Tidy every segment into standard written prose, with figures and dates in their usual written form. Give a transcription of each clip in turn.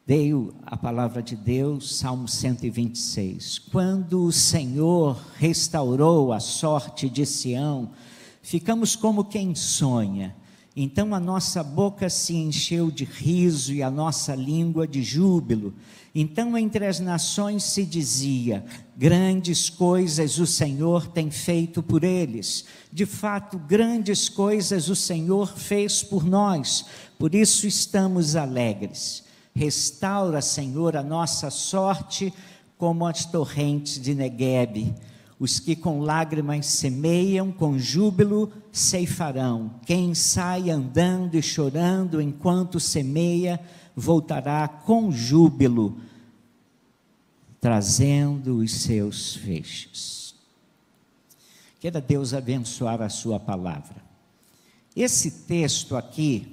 Veio a palavra de Deus, Salmo 126. Quando o Senhor restaurou a sorte de Sião, ficamos como quem sonha. Então a nossa boca se encheu de riso e a nossa língua de júbilo. Então entre as nações se dizia: grandes coisas o Senhor tem feito por eles. De fato, grandes coisas o Senhor fez por nós, por isso estamos alegres. Restaura, Senhor, a nossa sorte como as torrentes de Neguebe. Os que com lágrimas semeiam, com júbilo ceifarão. Quem sai andando e chorando enquanto semeia, voltará com júbilo, trazendo os seus feixes. Queira Deus abençoar a sua palavra. Esse texto aqui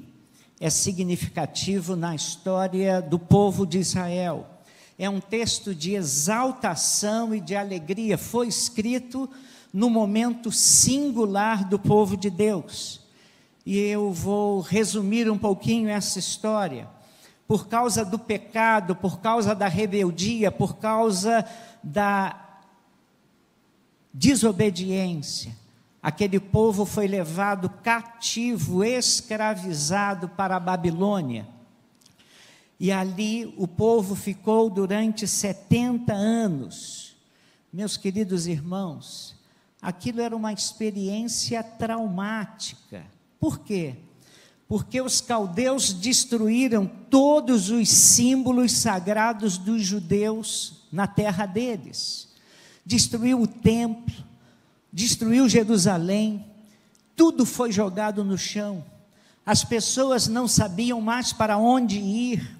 é significativo na história do povo de Israel. É um texto de exaltação e de alegria. Foi escrito no momento singular do povo de Deus. E eu vou resumir um pouquinho essa história. Por causa do pecado, por causa da rebeldia, por causa da desobediência, aquele povo foi levado cativo, escravizado para a Babilônia. E ali o povo ficou durante 70 anos. Meus queridos irmãos, aquilo era uma experiência traumática. Por quê? Porque os caldeus destruíram todos os símbolos sagrados dos judeus na terra deles. Destruiu o templo, destruiu Jerusalém, tudo foi jogado no chão. As pessoas não sabiam mais para onde ir,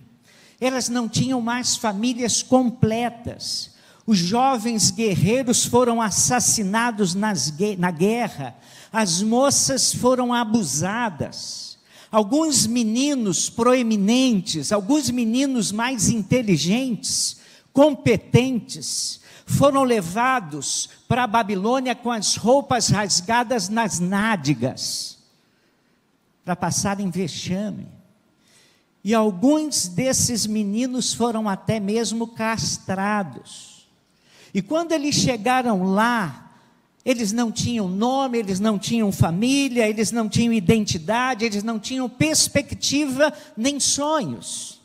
elas não tinham mais famílias completas. Os jovens guerreiros foram assassinados na guerra, as moças foram abusadas. Alguns meninos proeminentes, alguns meninos mais inteligentes, competentes, foram levados para a Babilônia com as roupas rasgadas nas nádegas, para passarem vexame. E alguns desses meninos foram até mesmo castrados. E quando eles chegaram lá, eles não tinham nome, eles não tinham família, eles não tinham identidade, eles não tinham perspectiva nem sonhos.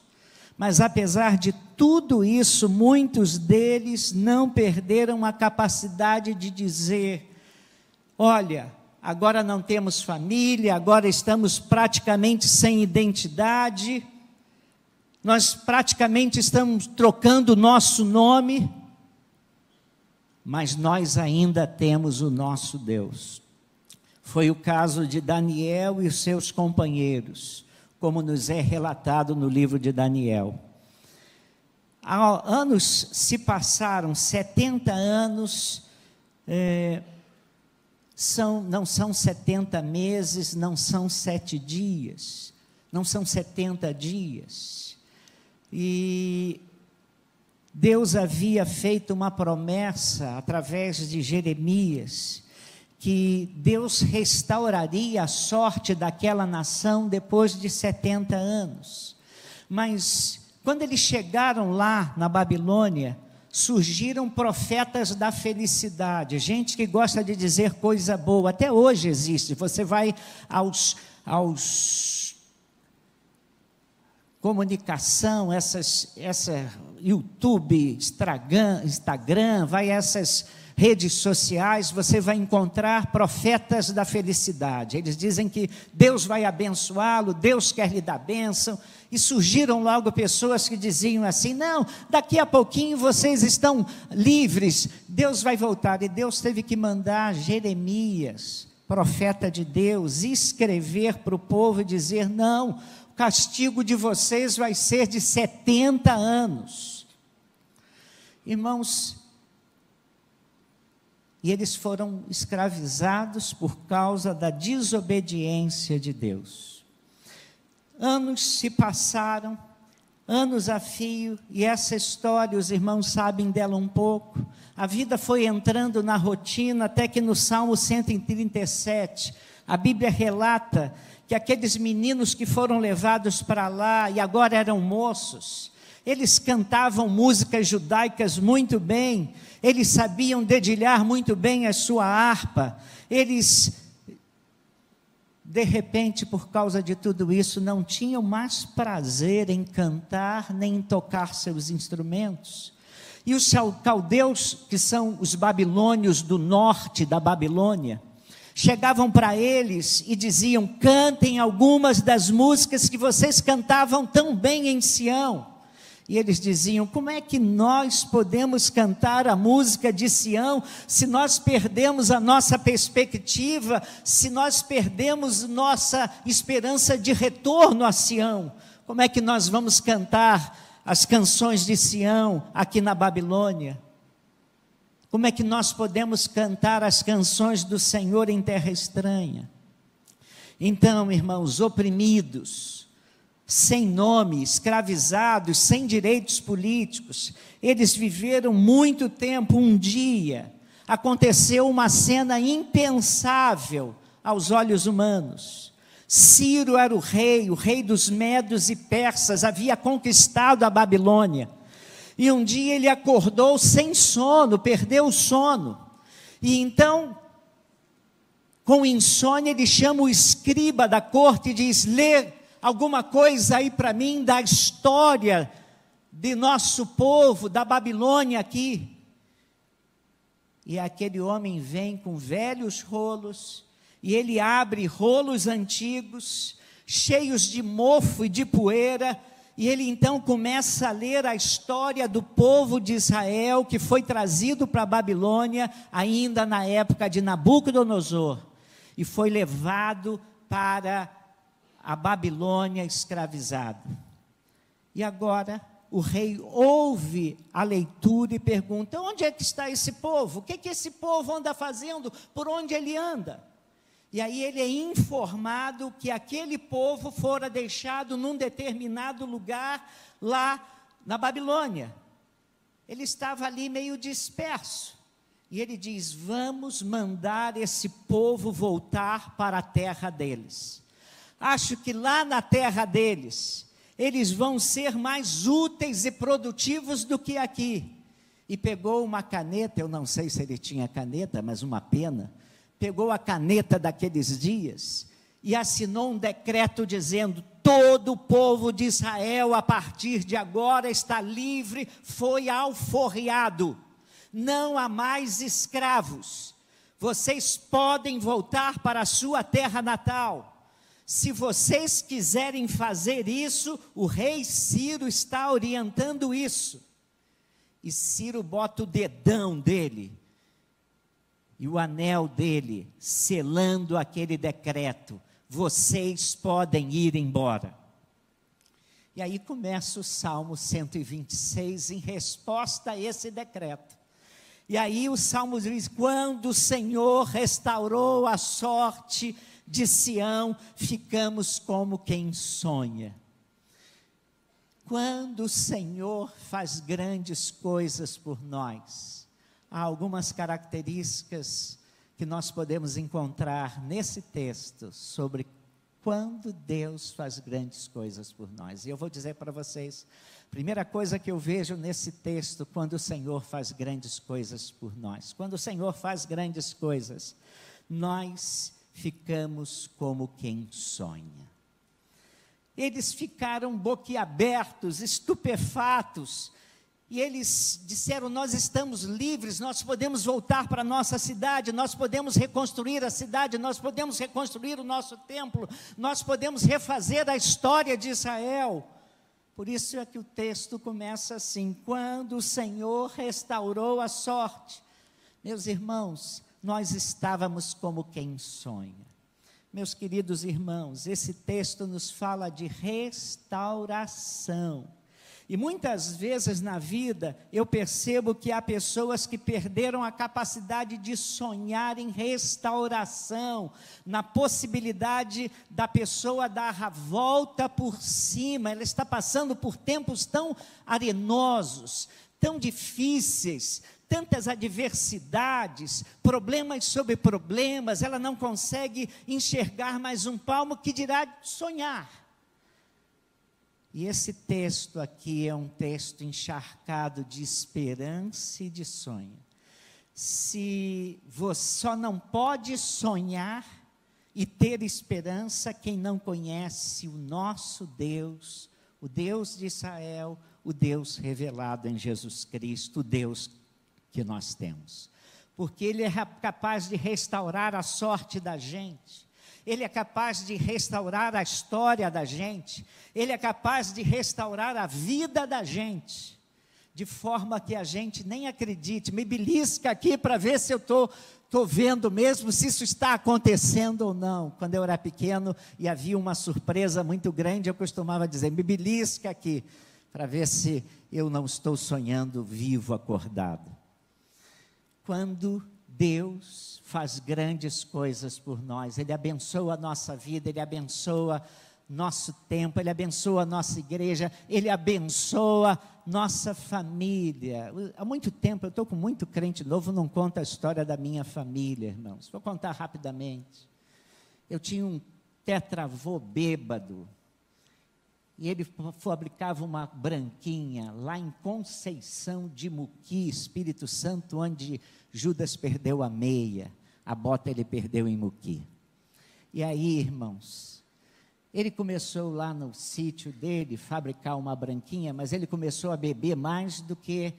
Mas apesar de tudo isso, muitos deles não perderam a capacidade de dizer: olha, agora não temos família, agora estamos praticamente sem identidade, nós praticamente estamos trocando o nosso nome, mas nós ainda temos o nosso Deus. Foi o caso de Daniel e os seus companheiros, como nos é relatado no livro de Daniel. Há anos se passaram, 70 anos, não são 70 meses, não são 7 dias, não são 70 dias. E Deus havia feito uma promessa através de Jeremias, que Deus restauraria a sorte daquela nação depois de 70 anos. Mas quando eles chegaram lá na Babilônia, surgiram profetas da felicidade, gente que gosta de dizer coisa boa. Até hoje existe. Você vai aos comunicação, YouTube, Instagram, vai a essas redes sociais, você vai encontrar profetas da felicidade. Eles dizem que Deus vai abençoá-lo, Deus quer lhe dar bênção. E surgiram logo pessoas que diziam assim: não, daqui a pouquinho vocês estão livres, Deus vai voltar. E Deus teve que mandar Jeremias, profeta de Deus, escrever para o povo e dizer: não, o castigo de vocês vai ser de 70 anos. Irmãos, e eles foram escravizados por causa da desobediência de Deus. Anos se passaram, anos a fio, e essa história, os irmãos sabem dela um pouco. A vida foi entrando na rotina, até que no Salmo 137, a Bíblia relata que aqueles meninos que foram levados para lá, e agora eram moços, eles cantavam músicas judaicas muito bem, eles sabiam dedilhar muito bem a sua harpa, eles, de repente, por causa de tudo isso, não tinham mais prazer em cantar, nem em tocar seus instrumentos. E os caldeus, que são os babilônios do norte da Babilônia, chegavam para eles e diziam: cantem algumas das músicas que vocês cantavam tão bem em Sião. E eles diziam: como é que nós podemos cantar a música de Sião, se nós perdemos a nossa perspectiva, se nós perdemos nossa esperança de retorno a Sião? Como é que nós vamos cantar as canções de Sião aqui na Babilônia? Como é que nós podemos cantar as canções do Senhor em terra estranha? Então, irmãos, oprimidos, sem nome, escravizados, sem direitos políticos, eles viveram muito tempo. Um dia aconteceu uma cena impensável aos olhos humanos. Ciro era o rei dos medos e persas, havia conquistado a Babilônia. E um dia ele acordou sem sono, perdeu o sono. E então, com insônia, ele chama o escriba da corte e diz: lê alguma coisa aí para mim da história de nosso povo, da Babilônia aqui. E aquele homem vem com velhos rolos, e ele abre rolos antigos, cheios de mofo e de poeira, e ele então começa a ler a história do povo de Israel, que foi trazido para a Babilônia, ainda na época de Nabucodonosor, e foi levado para a Babilônia escravizado. E agora o rei ouve a leitura e pergunta: onde é que está esse povo? O que é que esse povo anda fazendo? Por onde ele anda? E aí ele é informado que aquele povo fora deixado num determinado lugar lá na Babilônia. Ele estava ali meio disperso. E ele diz: vamos mandar esse povo voltar para a terra deles. Acho que lá na terra deles, eles vão ser mais úteis e produtivos do que aqui. E pegou uma caneta, eu não sei se ele tinha caneta, mas uma pena, pegou a caneta daqueles dias e assinou um decreto dizendo: todo o povo de Israel, a partir de agora, está livre, foi alforriado, não há mais escravos, vocês podem voltar para a sua terra natal. Se vocês quiserem fazer isso, o rei Ciro está orientando isso. E Ciro bota o dedão dele e o anel dele, selando aquele decreto: vocês podem ir embora. E aí começa o Salmo 126 em resposta a esse decreto. E aí o Salmo diz: quando o Senhor restaurou a sorte de Sião, ficamos como quem sonha. Quando o Senhor faz grandes coisas por nós, há algumas características que nós podemos encontrar nesse texto sobre quando Deus faz grandes coisas por nós. E eu vou dizer para vocês, primeira coisa que eu vejo nesse texto, quando o Senhor faz grandes coisas por nós. Quando o Senhor faz grandes coisas, nós ficamos como quem sonha. Eles ficaram boquiabertos, estupefatos, e eles disseram: nós estamos livres, nós podemos voltar para a nossa cidade, nós podemos reconstruir a cidade, nós podemos reconstruir o nosso templo, nós podemos refazer a história de Israel. Por isso é que o texto começa assim: quando o Senhor restaurou a sorte. Meus irmãos, nós estávamos como quem sonha. Meus queridos irmãos, esse texto nos fala de restauração. E muitas vezes na vida eu percebo que há pessoas que perderam a capacidade de sonhar em restauração, na possibilidade da pessoa dar a volta por cima. Ela está passando por tempos tão arenosos, tão difíceis, tantas adversidades, problemas sobre problemas, ela não consegue enxergar mais um palmo, que dirá sonhar. E esse texto aqui é um texto encharcado de esperança e de sonho. Se você só não pode sonhar e ter esperança quem não conhece o nosso Deus, o Deus de Israel, o Deus revelado em Jesus Cristo, o Deus que nós temos. Porque Ele é capaz de restaurar a sorte da gente, Ele é capaz de restaurar a história da gente, Ele é capaz de restaurar a vida da gente, de forma que a gente nem acredite. Me belisca aqui para ver se eu estou vendo mesmo, se isso está acontecendo ou não. Quando eu era pequeno e havia uma surpresa muito grande, eu costumava dizer, me belisca aqui, para ver se eu não estou sonhando vivo, acordado. Quando Deus faz grandes coisas por nós, Ele abençoa a nossa vida, Ele abençoa nosso tempo, Ele abençoa a nossa igreja, Ele abençoa nossa família. Há muito tempo, eu estou com muito crente novo, não conta a história da minha família, irmãos. Vou contar rapidamente. Eu tinha um tetravô bêbado, e ele fabricava uma branquinha lá em Conceição de Muqui, Espírito Santo, onde Judas perdeu a meia, a bota ele perdeu em Muqui. E aí, irmãos, ele começou lá no sítio dele fabricar uma branquinha, mas ele começou a beber mais do que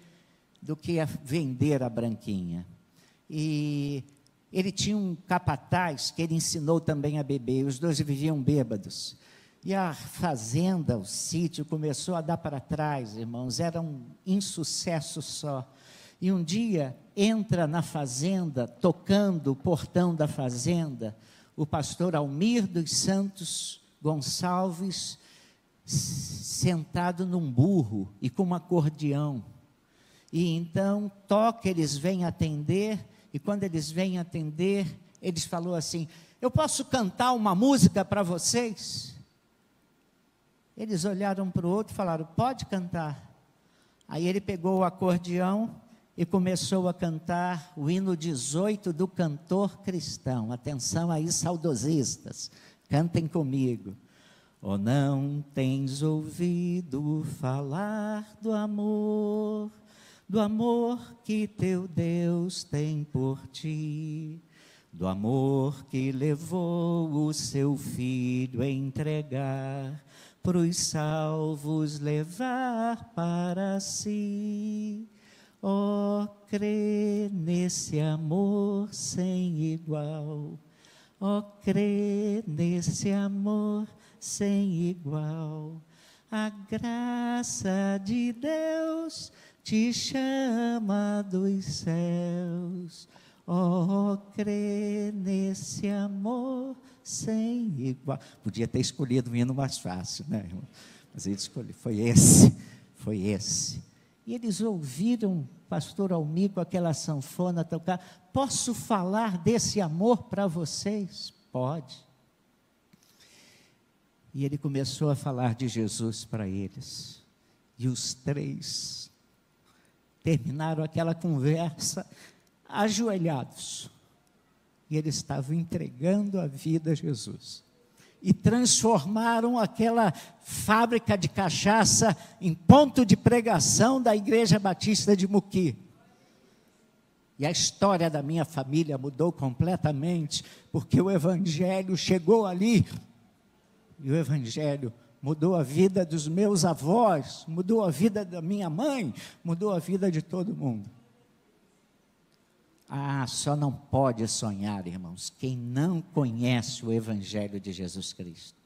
a vender a branquinha. E ele tinha um capataz que ele ensinou também a beber, os dois viviam bêbados. E a fazenda, o sítio, começou a dar para trás, irmãos, era um insucesso só. E um dia, entra na fazenda, tocando o portão da fazenda, o pastor Almir dos Santos Gonçalves, sentado num burro e com um acordeão. E então, toca, eles vêm atender, e quando eles vêm atender, eles falou assim, eu posso cantar uma música para vocês? Eles olharam para o outro e falaram, pode cantar. Aí ele pegou o acordeão e começou a cantar o hino 18 do cantor cristão. Atenção aí, saudosistas, cantem comigo. Oh, não tens ouvido falar do amor que teu Deus tem por ti, do amor que levou o seu filho a entregar, para os salvos levar para si. Oh, crê nesse amor sem igual, oh, crê nesse amor sem igual. A graça de Deus te chama dos céus, oh, crê nesse amor sem igual. Podia ter escolhido um hino mais fácil, né, irmão? Mas ele escolheu, foi esse. E eles ouviram pastor Almir com aquela sanfona tocar. Posso falar desse amor para vocês? Pode. E ele começou a falar de Jesus para eles. E os três terminaram aquela conversa ajoelhados. E eles estavam entregando a vida a Jesus. E transformaram aquela fábrica de cachaça em ponto de pregação da Igreja Batista de Muqui. E a história da minha família mudou completamente, porque o Evangelho chegou ali, e o Evangelho mudou a vida dos meus avós, mudou a vida da minha mãe, mudou a vida de todo mundo. Ah, só não pode sonhar, irmãos, quem não conhece o Evangelho de Jesus Cristo.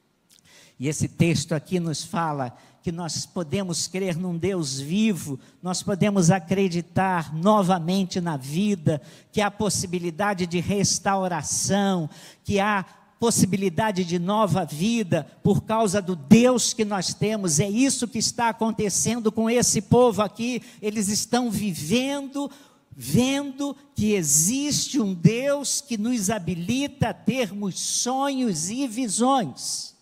E esse texto aqui nos fala que nós podemos crer num Deus vivo, nós podemos acreditar novamente na vida, que há possibilidade de restauração, que há possibilidade de nova vida por causa do Deus que nós temos. É isso que está acontecendo com esse povo aqui. Eles estão vendo que existe um Deus que nos habilita a termos sonhos e visões.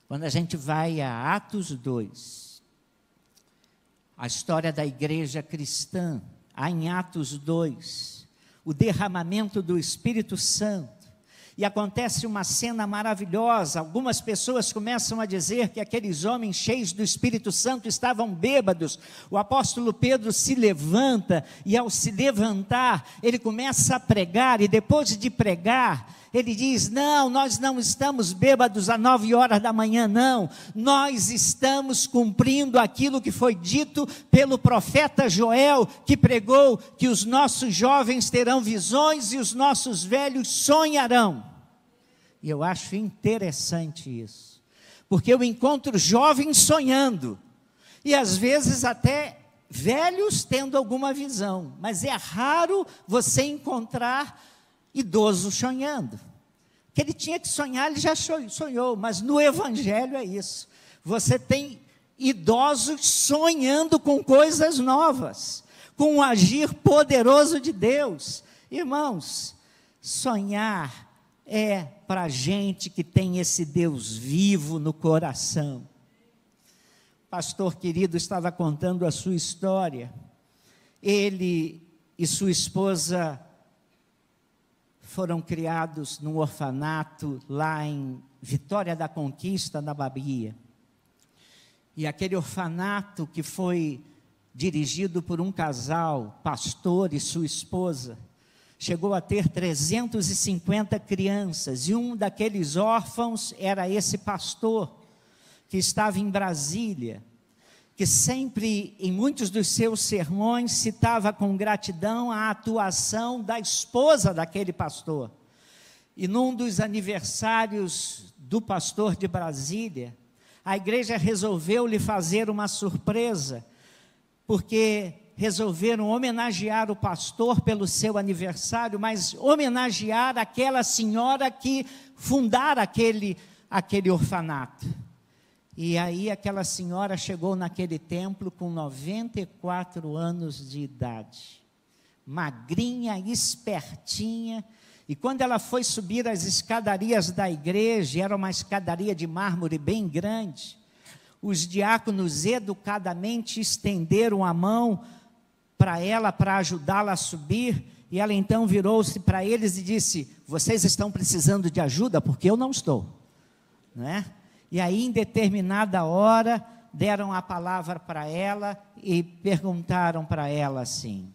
Quando a gente vai a Atos 2, a história da igreja cristã, há em Atos 2, o derramamento do Espírito Santo, e acontece uma cena maravilhosa. Algumas pessoas começam a dizer que aqueles homens cheios do Espírito Santo estavam bêbados. O apóstolo Pedro se levanta, e ao se levantar, ele começa a pregar, e depois de pregar, ele diz: não, nós não estamos bêbados às 9 horas da manhã, não. Nós estamos cumprindo aquilo que foi dito pelo profeta Joel, que pregou que os nossos jovens terão visões e os nossos velhos sonharão. E eu acho interessante isso, porque eu encontro jovens sonhando, e às vezes até velhos tendo alguma visão, mas é raro você encontrar idoso sonhando. Que ele tinha que sonhar, ele já sonhou, mas no Evangelho é isso. Você tem idosos sonhando com coisas novas, com o agir poderoso de Deus. Irmãos, sonhar é para gente que tem esse Deus vivo no coração. O pastor querido estava contando a sua história. Ele e sua esposa foram criados num orfanato lá em Vitória da Conquista, na Bahia. E aquele orfanato que foi dirigido por um casal, pastor e sua esposa, chegou a ter 350 crianças, e um daqueles órfãos era esse pastor, que estava em Brasília, que sempre, em muitos dos seus sermões, citava com gratidão a atuação da esposa daquele pastor. E num dos aniversários do pastor de Brasília, a igreja resolveu lhe fazer uma surpresa, porque resolveram homenagear o pastor pelo seu aniversário, mas homenagear aquela senhora que fundara aquele orfanato. E aí aquela senhora chegou naquele templo com 94 anos de idade, magrinha, espertinha, e quando ela foi subir as escadarias da igreja, era uma escadaria de mármore bem grande, os diáconos educadamente estenderam a mão para ela, para ajudá-la a subir, e ela então virou-se para eles e disse: vocês estão precisando de ajuda? Porque eu não estou, não é? E aí, em determinada hora, deram a palavra para ela e perguntaram para ela assim: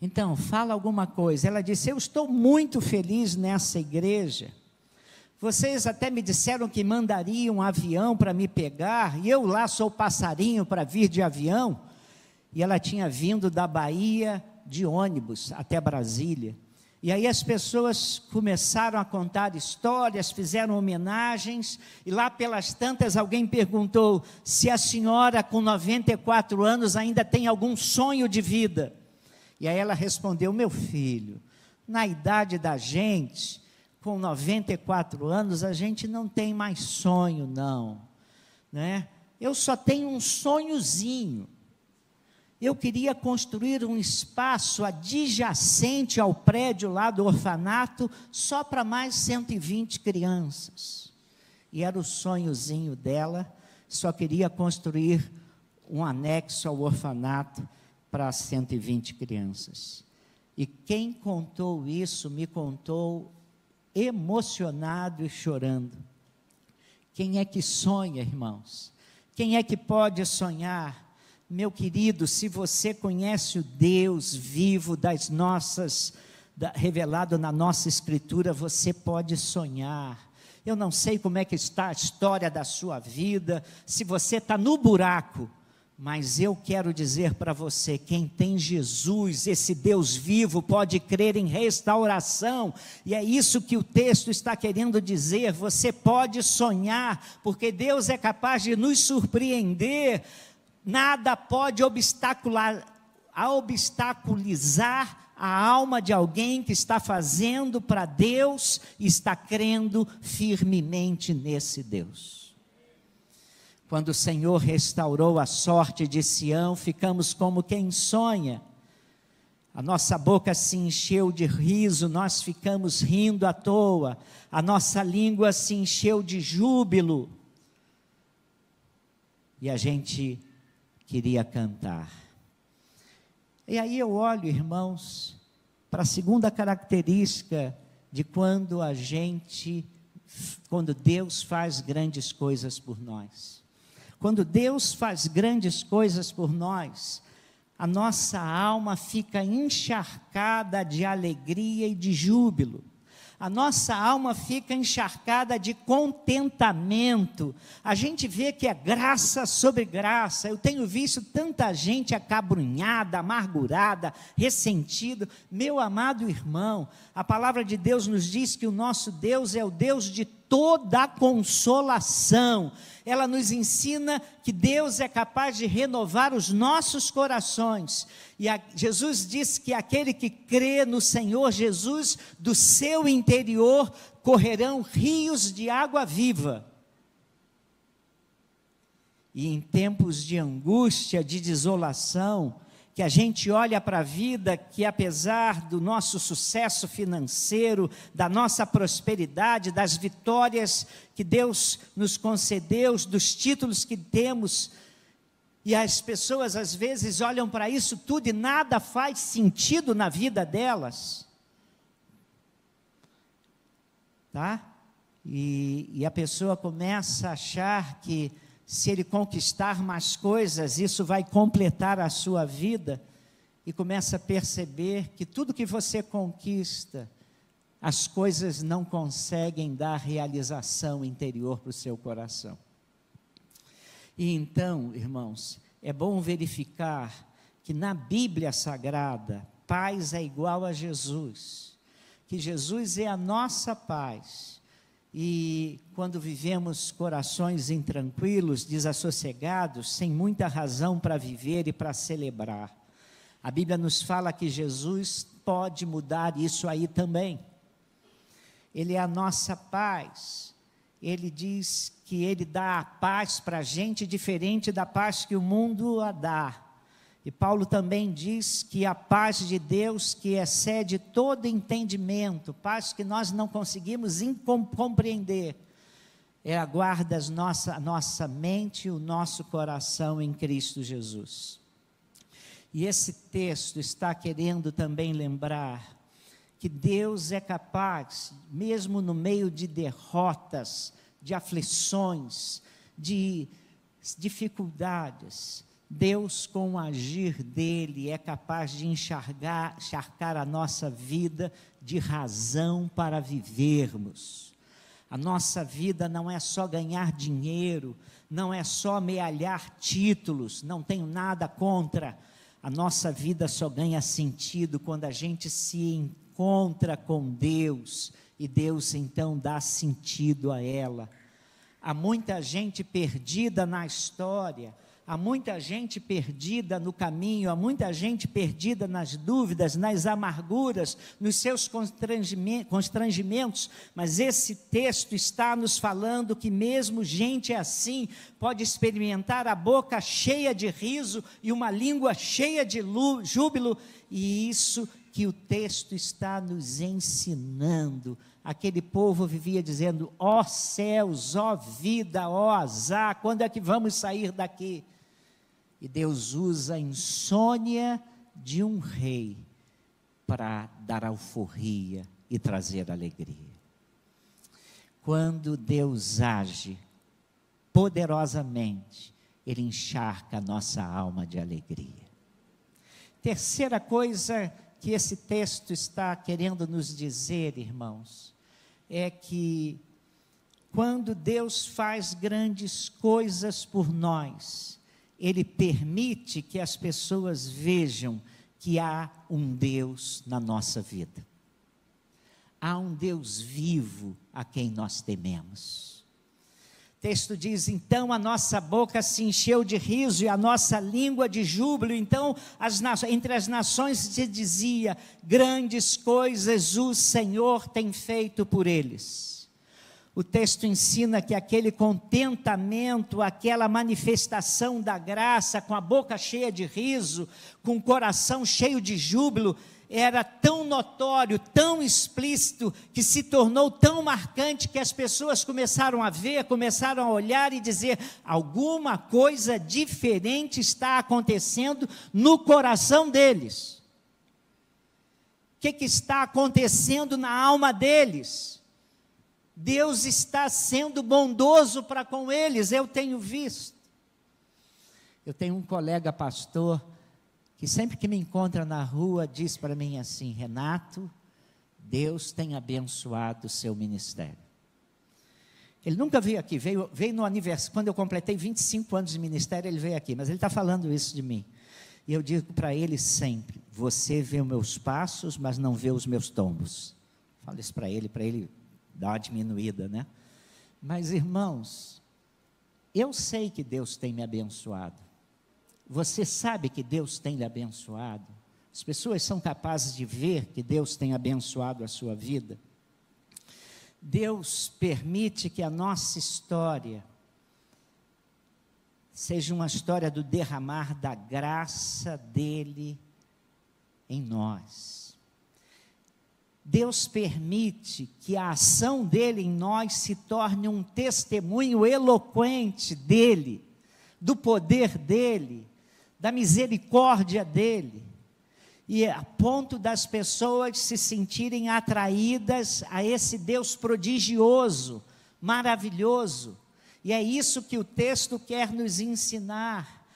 então, fala alguma coisa. Ela disse: eu estou muito feliz nessa igreja. Vocês até me disseram que mandariam um avião para me pegar, e eu lá sou passarinho para vir de avião. E ela tinha vindo da Bahia de ônibus até Brasília. E aí as pessoas começaram a contar histórias, fizeram homenagens, e lá pelas tantas alguém perguntou se a senhora com 94 anos ainda tem algum sonho de vida. E aí ela respondeu: meu filho, na idade da gente, com 94 anos, a gente não tem mais sonho não, né? Eu só tenho um sonhozinho. Eu queria construir um espaço adjacente ao prédio lá do orfanato, só para mais 120 crianças. E era o sonhozinho dela, só queria construir um anexo ao orfanato para 120 crianças. E quem contou isso, me contou emocionado e chorando. Quem é que sonha, irmãos? Quem é que pode sonhar? Meu querido, se você conhece o Deus vivo revelado na nossa Escritura, você pode sonhar. Eu não sei como é que está a história da sua vida, se você está no buraco, mas eu quero dizer para você: quem tem Jesus, esse Deus vivo, pode crer em restauração, e é isso que o texto está querendo dizer. Você pode sonhar, porque Deus é capaz de nos surpreender. Nada pode obstaculizar a alma de alguém que está fazendo para Deus e está crendo firmemente nesse Deus. Quando o Senhor restaurou a sorte de Sião, ficamos como quem sonha. A nossa boca se encheu de riso, nós ficamos rindo à toa, a nossa língua se encheu de júbilo, e a gente queria cantar. E aí eu olho, irmãos, para a segunda característica de quando Deus faz grandes coisas por nós. Quando Deus faz grandes coisas por nós, a nossa alma fica encharcada de alegria e de júbilo. A nossa alma fica encharcada de contentamento. A gente vê que é graça sobre graça. Eu tenho visto tanta gente acabrunhada, amargurada, ressentida. Meu amado irmão, a palavra de Deus nos diz que o nosso Deus é o Deus de toda a consolação. Ela nos ensina que Deus é capaz de renovar os nossos corações. E Jesus disse que aquele que crê no Senhor Jesus, do seu interior correrão rios de água viva. E em tempos de angústia, de desolação, que a gente olha para a vida, que apesar do nosso sucesso financeiro, da nossa prosperidade, das vitórias que Deus nos concedeu, dos títulos que temos, e as pessoas às vezes olham para isso tudo e nada faz sentido na vida delas, tá? E a pessoa começa a achar que se ele conquistar mais coisas, isso vai completar a sua vida, e começa a perceber que tudo que você conquista, as coisas não conseguem dar realização interior para o seu coração. E então, irmãos, é bom verificar que na Bíblia Sagrada, paz é igual a Jesus, que Jesus é a nossa paz. E quando vivemos corações intranquilos, desassossegados, sem muita razão para viver e para celebrar, a Bíblia nos fala que Jesus pode mudar isso aí também. Ele é a nossa paz. Ele diz que Ele dá a paz para a gente diferente da paz que o mundo a dá. E Paulo também diz que a paz de Deus, que excede todo entendimento, paz que nós não conseguimos compreender, guarda a nossa mente e o nosso coração em Cristo Jesus. E esse texto está querendo também lembrar que Deus é capaz, mesmo no meio de derrotas, de aflições, de dificuldades, Deus, com o agir dele, é capaz de encharcar a nossa vida de razão para vivermos. A nossa vida não é só ganhar dinheiro, não é só amealhar títulos, não tenho nada contra. A nossa vida só ganha sentido quando a gente se encontra com Deus, e Deus então dá sentido a ela. Há muita gente perdida na história, há muita gente perdida no caminho, há muita gente perdida nas dúvidas, nas amarguras, nos seus constrangimentos, mas esse texto está nos falando que mesmo gente assim pode experimentar a boca cheia de riso e uma língua cheia de júbilo, e isso que o texto está nos ensinando. Aquele povo vivia dizendo: ó céus, ó vida, ó azar, quando é que vamos sair daqui? E Deus usa a insônia de um rei para dar alforria e trazer alegria. Quando Deus age poderosamente, Ele encharca a nossa alma de alegria. Terceira coisa que esse texto está querendo nos dizer, irmãos, é que quando Deus faz grandes coisas por nós, Ele permite que as pessoas vejam que há um Deus na nossa vida. Há um Deus vivo a quem nós tememos. O texto diz: então a nossa boca se encheu de riso e a nossa língua de júbilo. Então entre as nações se dizia: grandes coisas o Senhor tem feito por eles. O texto ensina que aquele contentamento, aquela manifestação da graça, com a boca cheia de riso, com o coração cheio de júbilo, era tão notório, tão explícito, que se tornou tão marcante que as pessoas começaram a ver, começaram a olhar e dizer: alguma coisa diferente está acontecendo no coração deles. que está acontecendo na alma deles. Deus está sendo bondoso para com eles, eu tenho visto. Eu tenho um colega pastor, que sempre que me encontra na rua, diz para mim assim: Renato, Deus tem abençoado o seu ministério. Ele nunca veio aqui, veio no aniversário, quando eu completei 25 anos de ministério, ele veio aqui, mas ele está falando isso de mim. E eu digo para ele sempre: você vê os meus passos, mas não vê os meus tombos. Falo isso para ele dar uma diminuída, né? Mas, irmãos, eu sei que Deus tem me abençoado. Você sabe que Deus tem lhe abençoado? As pessoas são capazes de ver que Deus tem abençoado a sua vida? Deus permite que a nossa história seja uma história do derramar da graça dEle em nós. Deus permite que a ação dEle em nós se torne um testemunho eloquente dEle, do poder dEle, da misericórdia dEle, e a ponto das pessoas se sentirem atraídas a esse Deus prodigioso, maravilhoso. E é isso que o texto quer nos ensinar.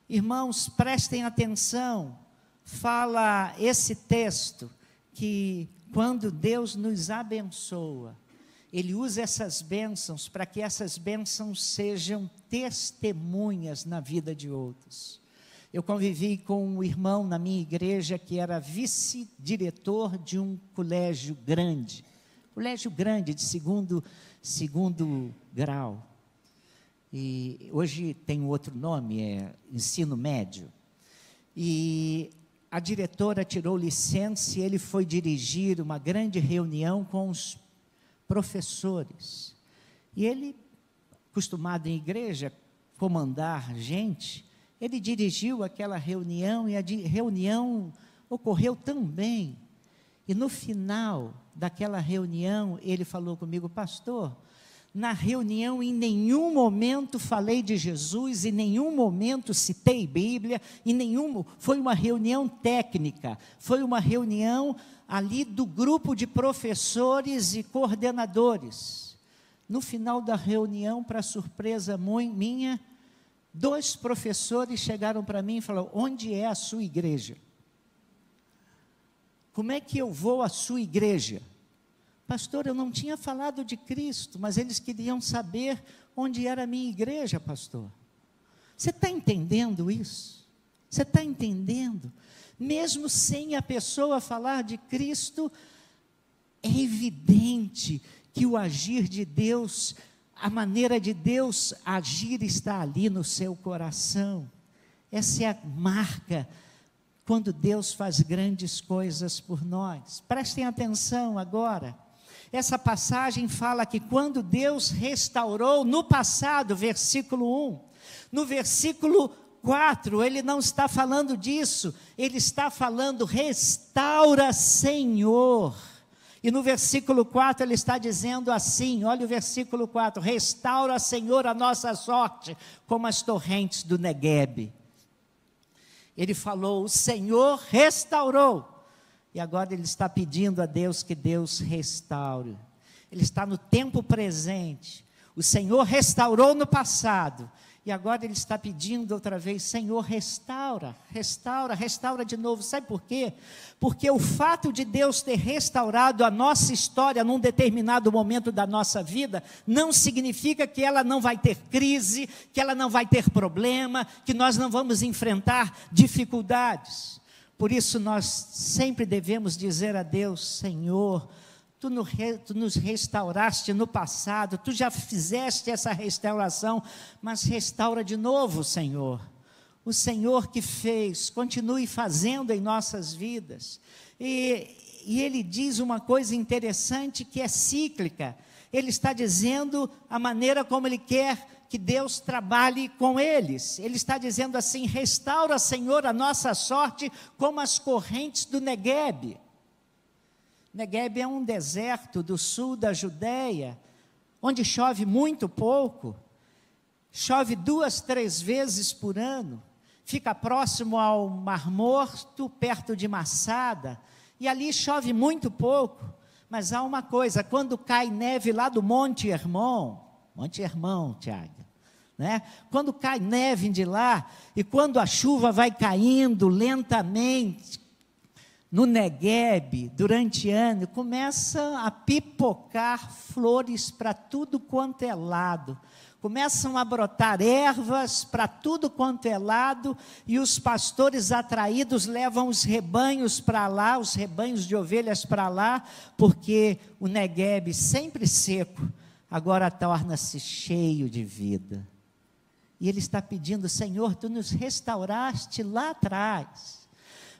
Irmãos, prestem atenção, fala esse texto, que quando Deus nos abençoa, Ele usa essas bênçãos para que essas bênçãos sejam testemunhas na vida de outros. Eu convivi com um irmão na minha igreja que era vice-diretor de um colégio grande de segundo grau. E hoje tem outro nome, é ensino médio. E a diretora tirou licença e ele foi dirigir uma grande reunião com os professores. E ele, acostumado em igreja, comandar gente, ele dirigiu aquela reunião e a reunião ocorreu tão bem. E no final daquela reunião, ele falou comigo: pastor, na reunião em nenhum momento falei de Jesus, em nenhum momento citei Bíblia, foi uma reunião técnica, foi uma reunião ali do grupo de professores e coordenadores. No final da reunião, para surpresa minha, 2 professores chegaram para mim e falaram: onde é a sua igreja? Como é que eu vou à sua igreja? Pastor, eu não tinha falado de Cristo, mas eles queriam saber onde era a minha igreja, pastor. Você está entendendo isso? Você está entendendo? Mesmo sem a pessoa falar de Cristo, é evidente que o agir de Deus, a maneira de Deus agir está ali no seu coração. Essa é a marca quando Deus faz grandes coisas por nós. Prestem atenção agora. Essa passagem fala que quando Deus restaurou no passado, versículo 1, no versículo 4, ele não está falando disso, ele está falando: restaura, Senhor. E no versículo 4 ele está dizendo assim, olha o versículo 4, restaura, Senhor, a nossa sorte, como as torrentes do Neguebe. Ele falou: o Senhor restaurou. E agora ele está pedindo a Deus que Deus restaure. Ele está no tempo presente. O Senhor restaurou no passado. E agora ele está pedindo outra vez: Senhor, restaura, restaura, restaura de novo. Sabe por quê? Porque o fato de Deus ter restaurado a nossa história num determinado momento da nossa vida, não significa que ela não vai ter crise, que ela não vai ter problema, que nós não vamos enfrentar dificuldades. Por isso nós sempre devemos dizer a Deus: Senhor, Tu nos restauraste no passado, Tu já fizeste essa restauração, mas restaura de novo, Senhor. O Senhor que fez, continue fazendo em nossas vidas. E Ele diz uma coisa interessante que é cíclica. Ele está dizendo a maneira como Ele quer que Deus trabalhe com eles. Ele está dizendo assim: restaura, Senhor, a nossa sorte como as correntes do Neguebe. Neguebe é um deserto do sul da Judeia, onde chove muito pouco, chove 2, 3 vezes por ano, fica próximo ao Mar Morto, perto de Massada, E ali chove muito pouco, mas há uma coisa, quando cai neve lá do Monte Hermon, Tiago, né? Quando cai neve de lá, e quando a chuva vai caindo lentamente, no Negueb, durante ano, começam a pipocar flores para tudo quanto é lado, começam a brotar ervas para tudo quanto é lado, e os pastores atraídos levam os rebanhos para lá, os rebanhos de ovelhas para lá, porque o Negueb, sempre seco, agora torna-se cheio de vida. E ele está pedindo: Senhor, tu nos restauraste lá atrás,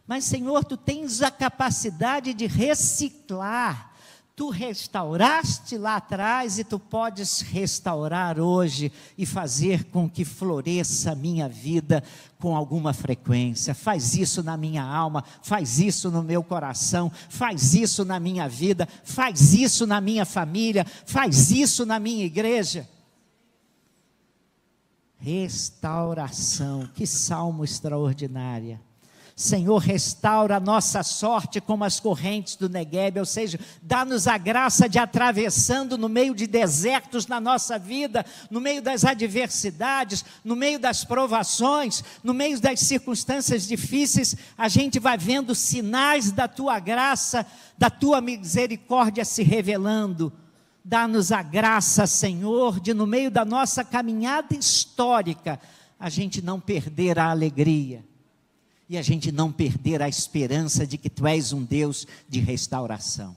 mas Senhor, tu tens a capacidade de reciclar. Tu restauraste lá atrás e tu podes restaurar hoje e fazer com que floresça a minha vida com alguma frequência. Faz isso na minha alma, faz isso no meu coração, faz isso na minha vida, faz isso na minha família, faz isso na minha igreja. Restauração, que salmo extraordinário. Senhor, restaura a nossa sorte como as correntes do Negueb, ou seja, dá-nos a graça de, atravessando no meio de desertos na nossa vida, no meio das adversidades, no meio das provações, no meio das circunstâncias difíceis, a gente vai vendo sinais da tua graça, da tua misericórdia se revelando. Dá-nos a graça, Senhor, de no meio da nossa caminhada histórica, a gente não perder a alegria. E a gente não perder a esperança de que Tu és um Deus de restauração.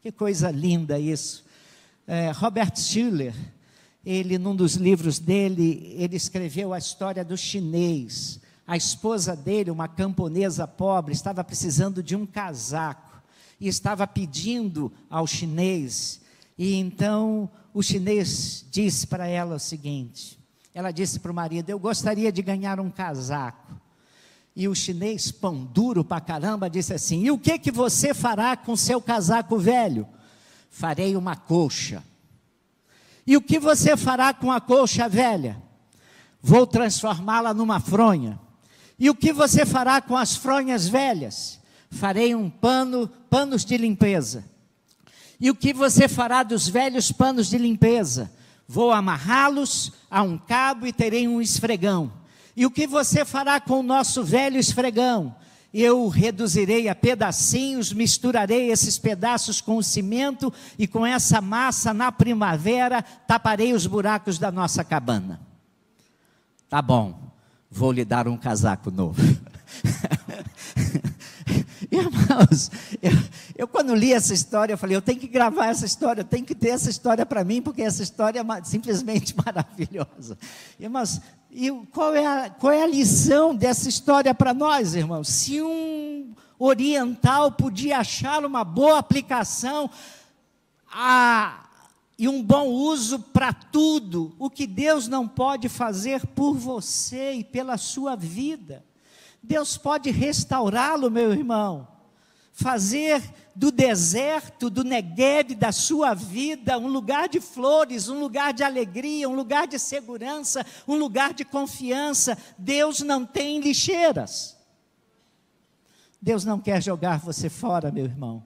Que coisa linda isso. Robert Schuller, ele, num dos livros dele, ele escreveu a história do chinês. A esposa dele, uma camponesa pobre, estava precisando de um casaco. E estava pedindo ao chinês. E então o chinês disse para ela o seguinte. Ela disse para o marido: eu gostaria de ganhar um casaco. E o chinês, pão duro pra caramba, disse assim: e o que você fará com seu casaco velho? Farei uma colcha. E o que você fará com a colcha velha? Vou transformá-la numa fronha. E o que você fará com as fronhas velhas? Farei panos de limpeza. E o que você fará dos velhos panos de limpeza? Vou amarrá-los a um cabo e terei um esfregão. E o que você fará com o nosso velho esfregão? Eu o reduzirei a pedacinhos, misturarei esses pedaços com o cimento, e com essa massa, na primavera, taparei os buracos da nossa cabana. Tá bom, vou lhe dar um casaco novo. Irmãos, eu quando li essa história, eu falei: eu tenho que gravar essa história, eu tenho que ter essa história para mim, porque essa história é simplesmente maravilhosa. Irmãos, e qual é a lição dessa história para nós, irmãos? Se um oriental podia achar uma boa aplicação e um bom uso para tudo, o que Deus não pode fazer por você e pela sua vida? Deus pode restaurá-lo, meu irmão, fazer do deserto, do Negueb, da sua vida, um lugar de flores, um lugar de alegria, um lugar de segurança, um lugar de confiança. Deus não tem lixeiras. Deus não quer jogar você fora, meu irmão.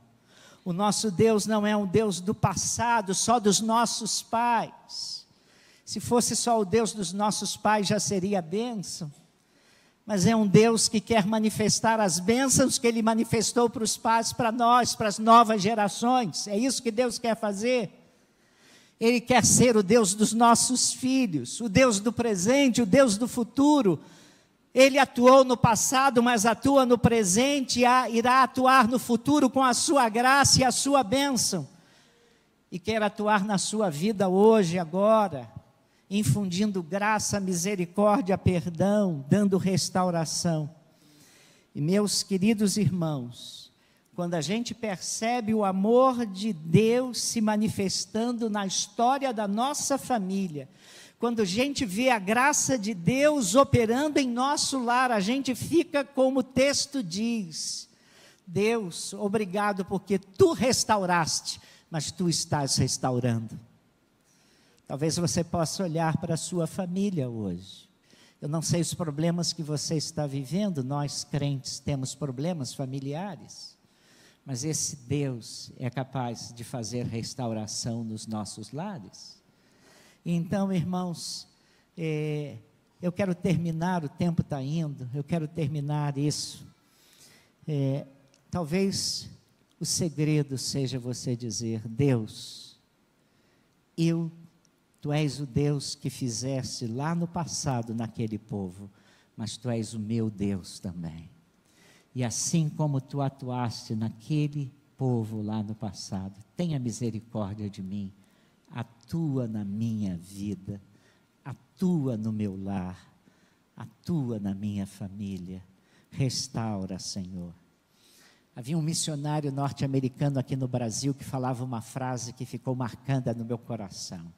O nosso Deus não é um Deus do passado, só dos nossos pais. Se fosse só o Deus dos nossos pais, já seria bênção. Mas é um Deus que quer manifestar as bênçãos que Ele manifestou para os pais, para nós, para as novas gerações. É isso que Deus quer fazer. Ele quer ser o Deus dos nossos filhos, o Deus do presente, o Deus do futuro. Ele atuou no passado, mas atua no presente e irá atuar no futuro com a sua graça e a sua bênção. E quer atuar na sua vida hoje, agora, infundindo graça, misericórdia, perdão, dando restauração. E meus queridos irmãos, quando a gente percebe o amor de Deus se manifestando na história da nossa família, quando a gente vê a graça de Deus operando em nosso lar, a gente fica como o texto diz: Deus, obrigado porque Tu restauraste, mas Tu estás restaurando. Talvez você possa olhar para a sua família hoje. Eu não sei os problemas que você está vivendo, nós crentes temos problemas familiares. Mas esse Deus é capaz de fazer restauração nos nossos lares. Então, irmãos, eu quero terminar, o tempo está indo, eu quero terminar isso. Talvez o segredo seja você dizer: Deus, Tu és o Deus que fizeste lá no passado naquele povo, mas Tu és o meu Deus também. E assim como Tu atuaste naquele povo lá no passado, tenha misericórdia de mim, atua na minha vida, atua no meu lar, atua na minha família, restaura, Senhor. Havia um missionário norte-americano aqui no Brasil que falava uma frase que ficou marcada no meu coração.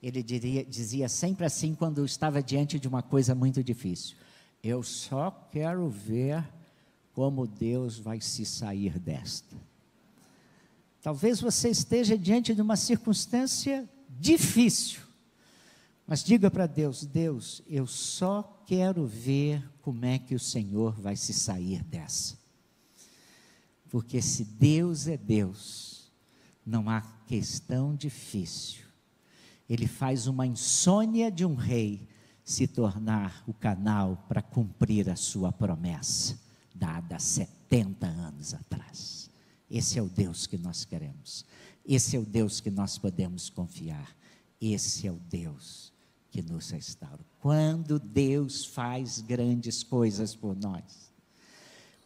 Ele dizia sempre assim quando estava diante de uma coisa muito difícil: eu só quero ver como Deus vai se sair desta. Talvez você esteja diante de uma circunstância difícil, mas diga para Deus: Deus, eu só quero ver como é que o Senhor vai se sair dessa. Porque se Deus é Deus, não há questão difícil. Ele faz uma insônia de um rei se tornar o canal para cumprir a sua promessa, dada há 70 anos atrás. Esse é o Deus que nós queremos. Esse é o Deus que nós podemos confiar. Esse é o Deus que nos restaura. Quando Deus faz grandes coisas por nós,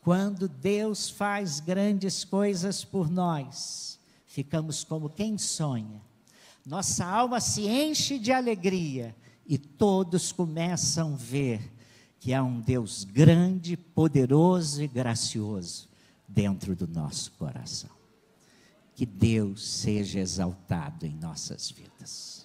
quando Deus faz grandes coisas por nós, ficamos como quem sonha. Nossa alma se enche de alegria e todos começam a ver que há um Deus grande, poderoso e gracioso dentro do nosso coração. Que Deus seja exaltado em nossas vidas.